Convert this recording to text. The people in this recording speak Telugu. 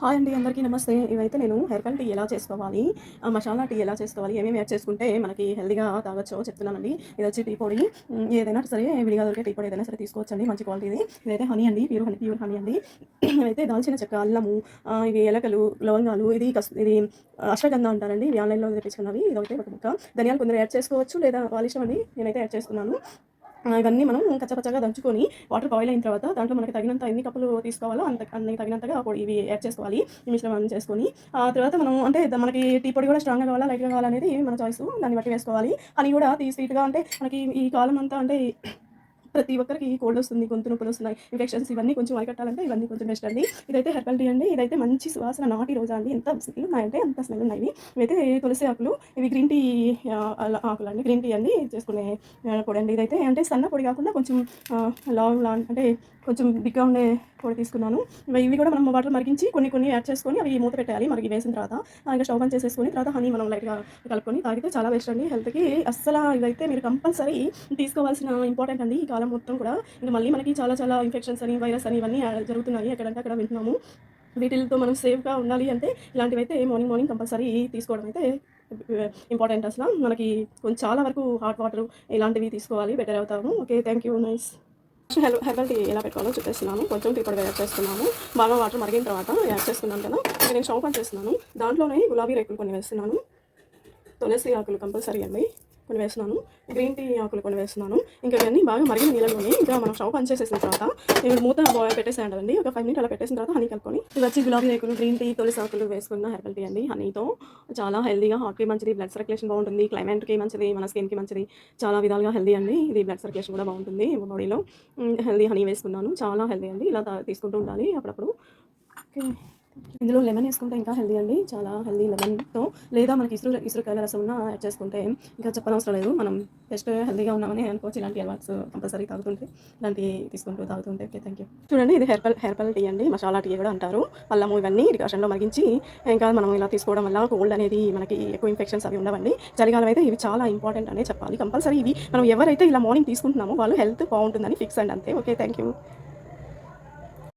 హాయ్ అండి, అందరికీ నమస్తే. ఇవైతే నేను హెర్బల్ టీ ఎలా చేసుకోవాలి, మసాలా టీ ఎలా చేసుకోవాలి, ఏమేమి యాడ్ చేసుకుంటే మనకి హెల్తీగా తాగొచ్చో చెప్తున్నానండి. ఇది వచ్చి టీ పొడి. ఏదైనా సరే విడిగా దొరికే టీ పొడి ఏదైనా సరే తీసుకోవచ్చండి, మంచి క్వాలిటీది. ఇదైతే హనీ అండి, ప్యూర్ హనీ అండి. ఇదైతే దాల్చిన చెక్క, అల్లము, ఇవి ఎలకలు, లవంగాలు, ఇది అశ్వగంధ అంటారండి. ఇవి ఆన్లైన్లో తెప్పించుకున్నవి. ఇదొకటి ఒక ముక్క. ధనియాలు కొందరు యాడ్ చేసుకోవచ్చు, లేదా వాళ్ళ ఇష్టం అండి. నేనైతే యాడ్ చేసుకున్నాను. ఇవన్నీ మనం కచ్చపచ్చగా దంచుకొని వాటర్ బాయిల్ అయిన తర్వాత దాంట్లో మనకి తగినంత ఎన్ని కప్పులు తీసుకోవాలో అన్ని తగినంతగా ఇవి యాడ్ చేసుకోవాలి. ఈ మిశ్రమాన్ని చేసుకొని ఆ తర్వాత మనం అంటే మనకి టీ పొడి కూడా స్ట్రాంగ్గా కావాలా, లైట్గా కావాలనేది మన చాయిస్. దాన్ని బట్టి వేసుకోవాలి. హనీ కూడా స్వీట్గా అంటే మనకి ఈ కాలం అంతా అంటే ప్రతి ఒక్కరికి కోల్డ్ వస్తుంది, గొంతు నొప్పులు వస్తున్నాయి, ఇన్ఫెక్షన్స్ ఇవన్నీ కొంచెం అరికట్టాలంటే ఇవన్నీ కొంచెం బెస్ట్ అండి. ఇదైతే హెర్బల్ టీ అండి. ఇదైతే మంచి సువాసన, నాటి రోజా అండి. ఎంత స్మెల్ ఉన్నాయంటే అంత స్మెల్ ఉన్నాయి. ఇవైతే తులసి ఆకులు, ఇవి గ్రీన్ టీ ఆకులు అండి. గ్రీన్ టీ అండి చేసుకునే పొడి అండి. ఇదైతే అంటే సన్న పొడి కాకుండా కొంచెం లాంగ్ అంటే కొంచెం బిగ్గా ఉండే పొడి తీసుకున్నాను. ఇవి కూడా మనం వాటర్ మరిగించి కొన్ని యాడ్ చేసుకొని అవి మూత పెట్టాలి. మరిగి వేసిన తర్వాత ఇంకా స్టవ్ ఆన్ చేసేసుకొని తర్వాత హనీ మనం లైట్గా కలుపుకొని తాగితే చాలా బెస్ట్ అండి హెల్త్కి. అస్సలు ఇదైతే మీరు కంపల్సరీ తీసుకోవాల్సిన ఇంపార్టెంట్ అండి. ఈ కాలం మొత్తం కూడా ఇంకా మళ్ళీ మనకి చాలా ఇన్ఫెక్షన్స్ అని, వైరస్ అని ఇవన్నీ జరుగుతున్నాయి. ఎక్కడంటే అక్కడ వింటున్నాము. వీటితో మనం సేఫ్గా ఉండాలి అంటే ఇలాంటివైతే మార్నింగ్ కంపల్సరీ తీసుకోవడం అయితే ఇంపార్టెంట్. అసలు మనకి కొంచెం చాలా వరకు హాట్ వాటర్ ఇలాంటివి తీసుకోవాలి, బెటర్ అవుతాము. Okay, thank you, nice. Herbal tea ఎలా పెట్టుకోవాలో చెప్పేస్తున్నాను. కొంచెం టీ పొడిగా యాడ్ చేస్తున్నాను. బాగా వాటర్ మరిగిన తర్వాత యాడ్ చేస్తున్నాను కదా, నేను స్టవ్ ఆన్ చేస్తున్నాను. దాంట్లోనే గులాబీ రేకులు కొన్ని వేస్తున్నాను. తులసి ఆకులు కంపల్సరీ అండి కొన్ని వేస్తున్నాను. గ్రీన్ టీ ఆకులు కొన్ని వేస్తున్నాను. ఇంకా ఇవన్నీ బాగా మరిగిన నీళ్ళలోనే ఇంకా మనం స్టవ్ ఆన్ చేసేసిన తర్వాత ఇప్పుడు మూత పెట్టేసాను కదండి. ఒక 5 మినిట్ అలా పెట్టేసిన తర్వాత హనీ కలుపుకొని ఇది వచ్చి గులాబీ రేకులు, గ్రీన్ టీ, తులసి ఆకులు వేసుకున్న హెర్బల్ టీ అండి. హనీతో చాలా హెల్దీగా, హార్ట్కి మంచిది, బ్లడ్ సర్క్యులేషన్ బాగుంటుంది, క్లైమేట్కి మంచిది, మన స్కిన్కి మంచిది, చాలా విధాలుగా హెల్దీ అండి. ఇది బ్లడ్ సర్క్యులేషన్ కూడా బాగుంటుంది బాడీలో. హెల్దీ హనీ వేసుకున్నాను, చాలా హెల్దీ అండి. ఇలా తీసుకుంటూ ఉండాలి అప్పుడప్పుడు. ఓకే, ఇందులో లెమన్ వేసుకుంటే ఇంకా హెల్దీ అండి, చాలా హెల్దీ. లెమన్తో లేదా మనకి ఇసురుకాయల రసం ఉన్న యాడ్ చేసుకుంటే ఇంకా చెప్పనవసరం లేదు. మనం జస్ట్ హెల్దీగా ఉన్నామని అనుకోవచ్చు. ఇలాంటి అలవాట్స్ కంపల్సరీ తాగుతుంటే, ఇలాంటివి తాగుతుంటే. Okay, thank you. చూడండి, ఇది హెర్బల్ టీ అండి, మసాలా టీ కూడా అంటారు. అల్లము ఇవన్నీ డికాషన్లో మరిగించి ఇంకా మనం ఇలా తీసుకోవడం వల్ల కోల్డ్ అనేది మనకి ఎక్కువ ఇన్ఫెక్షన్స్ అవి ఉండవండి. చలికాలం అయితే ఇవి చాలా ఇంపార్టెంట్ అనే చెప్పాలి. కంపల్సరీ ఇవి మనం ఎవరైతే ఇలా మార్నింగ్ తీసుకుంటున్నామో వాళ్ళు హెల్త్ బాగుంటుందని ఫిక్స్ అండి, అంతే. Okay, thank you.